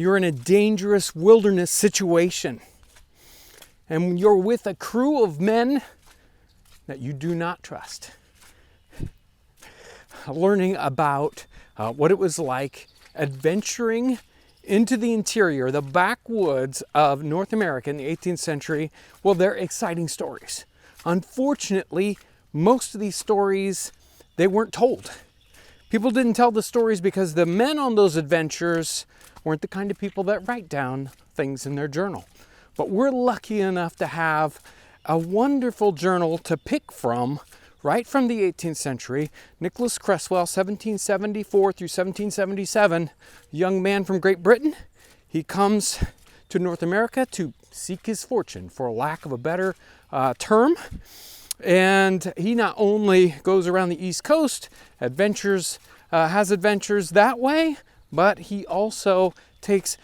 You're in a dangerous wilderness situation, and you're with a crew of men that you do not trust. Learning about what it was like adventuring into the interior, the backwoods of North America in the 18th century. Well, they're exciting stories. Unfortunately, most of these stories, they weren't told. People didn't tell the stories because the men on those adventures weren't the kind of people that write down things in their journal. But we're lucky enough to have a wonderful journal to pick from, right from the 18th century. Nicholas Creswell, 1774 through 1777, young man from Great Britain. He comes to North America to seek his fortune, for lack of a better term. And he not only goes around the East Coast, has adventures that way, but he also takes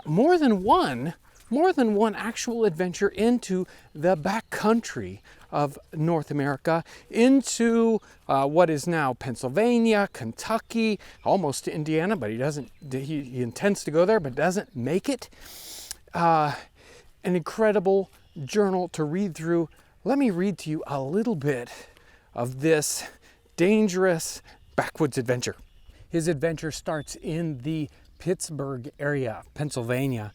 more than one actual adventure into the backcountry of North America, into what is now Pennsylvania, Kentucky, almost to Indiana, but he intends to go there, but doesn't make it. An incredible journal to read through. Let me read to you a little bit of this dangerous backwoods adventure. His adventure starts in the Pittsburgh area, Pennsylvania.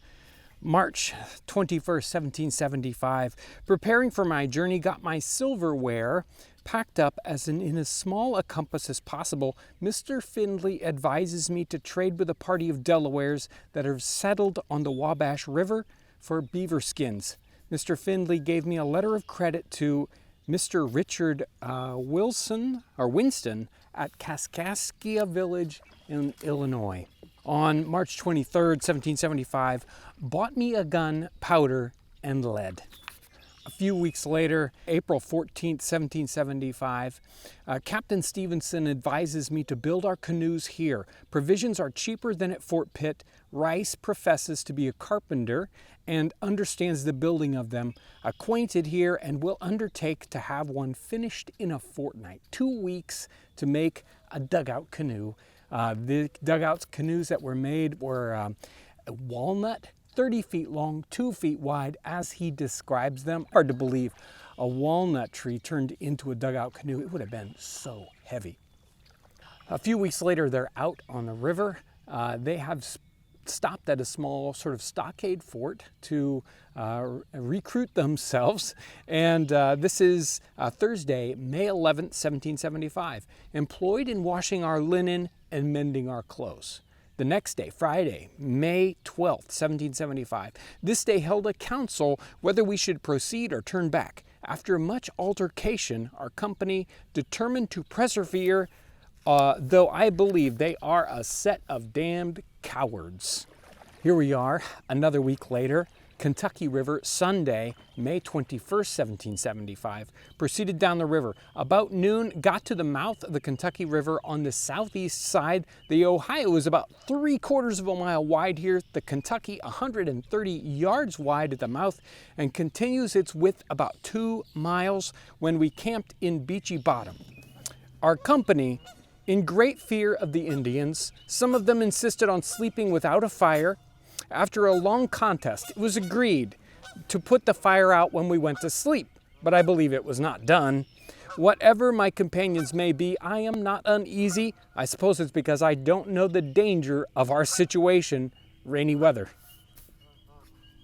March 21st, 1775. Preparing for my journey, got my silverware packed up in as small a compass as possible. Mr. Findlay advises me to trade with a party of Delawares that have settled on the Wabash River for beaver skins. Mr. Findlay gave me a letter of credit to Mr. Richard Winston at Kaskaskia Village in Illinois. On March 23rd, 1775, bought me a gun, powder, and lead. A few weeks later, April 14th, 1775, Captain Stevenson advises me to build our canoes here. Provisions are cheaper than at Fort Pitt. Rice professes to be a carpenter and understands the building of them. Acquainted here and will undertake to have one finished in a fortnight. 2 weeks to make a dugout canoe. The dugout canoes that were made were walnut, 30 feet long, 2 feet wide, as he describes them. Hard to believe a walnut tree turned into a dugout canoe. It would have been so heavy. A few weeks later, they're out on the river. They have stopped at a small sort of stockade fort to recruit themselves. And this is Thursday, May 11th, 1775. Employed in washing our linen and mending our clothes. The next day, Friday, May 12th, 1775. This day held a council whether we should proceed or turn back. After much altercation, our company determined to persevere, though I believe they are a set of damned cowards. Here we are, another week later, Kentucky River, Sunday, May 21st, 1775. Proceeded down the river. About noon, got to the mouth of the Kentucky River on the southeast side. The Ohio is about 3/4 of a mile wide here. The Kentucky, 130 yards wide at the mouth, and continues its width about 2 miles when we camped in Beachy Bottom. Our company, in great fear of the Indians, some of them insisted on sleeping without a fire. After a long contest, it was agreed to put the fire out when we went to sleep, but I believe it was not done. Whatever my companions may be, I am not uneasy. I suppose it's because I don't know the danger of our situation, rainy weather.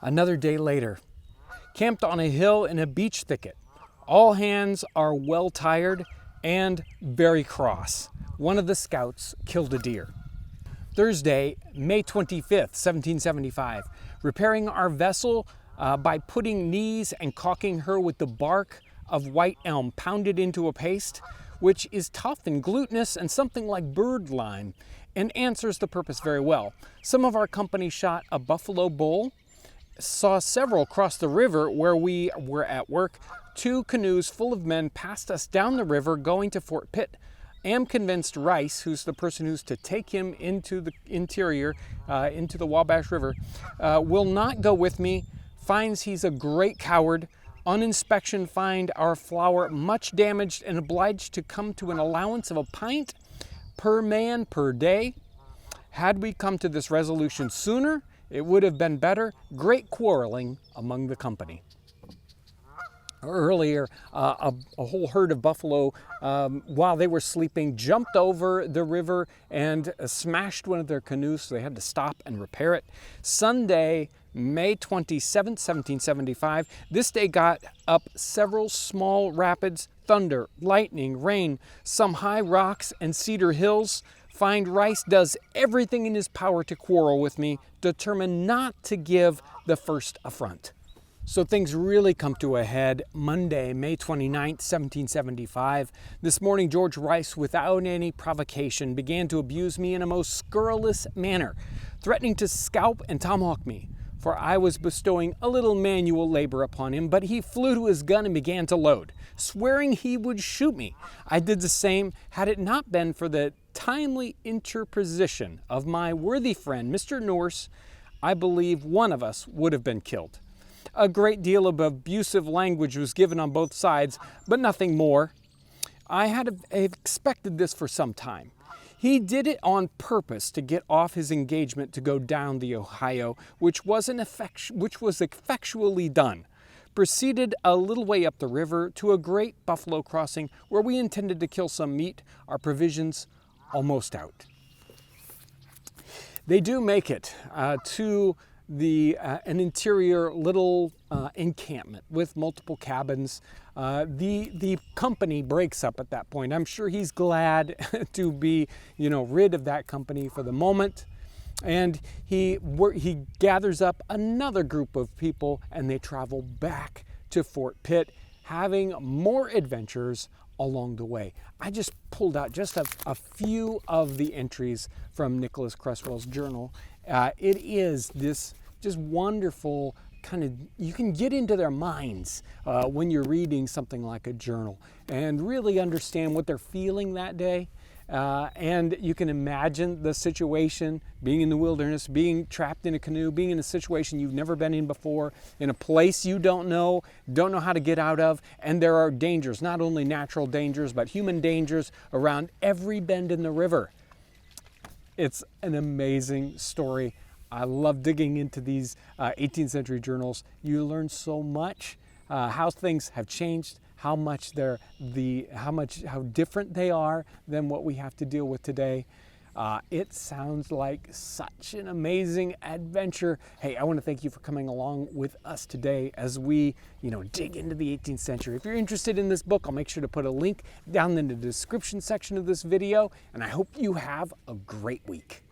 Another day later, camped on a hill in a beech thicket. All hands are well tired and very cross. One of the scouts killed a deer. Thursday, May 25th, 1775. Repairing our vessel by putting knees and caulking her with the bark of white elm pounded into a paste, which is tough and glutinous and something like birdlime, and answers the purpose very well. Some of our company shot a buffalo bull, saw several cross the river where we were at work. 2 canoes full of men passed us down the river going to Fort Pitt. Am convinced Rice, who's the person who's to take him into the interior, into the Wabash River, will not go with me, finds he's a great coward. On inspection, find our flour much damaged and obliged to come to an allowance of a pint per man per day. Had we come to this resolution sooner, It would have been better. Great quarreling among the company. Earlier, a whole herd of buffalo, while they were sleeping, jumped over the river and smashed one of their canoes, so they had to stop and repair it. Sunday, May 27th, 1775, this day got up several small rapids, thunder, lightning, rain, some high rocks and cedar hills. Find Rice does everything in his power to quarrel with me, determined not to give the first affront. So things really come to a head Monday, May 29th, 1775. This morning, George Rice, without any provocation, began to abuse me in a most scurrilous manner, threatening to scalp and tomahawk me, for I was bestowing a little manual labor upon him, but he flew to his gun and began to load, swearing he would shoot me. I did the same, had it not been for the timely interposition of my worthy friend, Mr. Norse. I believe one of us would have been killed. A great deal of abusive language was given on both sides, but nothing more. I had expected this for some time. He did it on purpose to get off his engagement to go down the Ohio, which was effectually done. Proceeded a little way up the river to a great buffalo crossing where we intended to kill some meat, our provisions almost out. They do make it to an interior little encampment with multiple cabins. The company breaks up at that point. I'm sure he's glad to be, rid of that company for the moment. And he gathers up another group of people and they travel back to Fort Pitt, having more adventures along the way. I just pulled out just a few of the entries from Nicholas Creswell's journal. It is this just wonderful kind of, you can get into their minds when you're reading something like a journal and really understand what they're feeling that day. And you can imagine the situation, being in the wilderness, being trapped in a canoe, being in a situation you've never been in before, in a place you don't know how to get out of, and there are dangers, not only natural dangers, but human dangers around every bend in the river. It's an amazing story. I love digging into these 18th century journals. You learn so much, how things have changed, how different they are than what we have to deal with today. It sounds like such an amazing adventure. Hey, I want to thank you for coming along with us today as we, dig into the 18th century. If you're interested in this book, I'll make sure to put a link down in the description section of this video, and I hope you have a great week.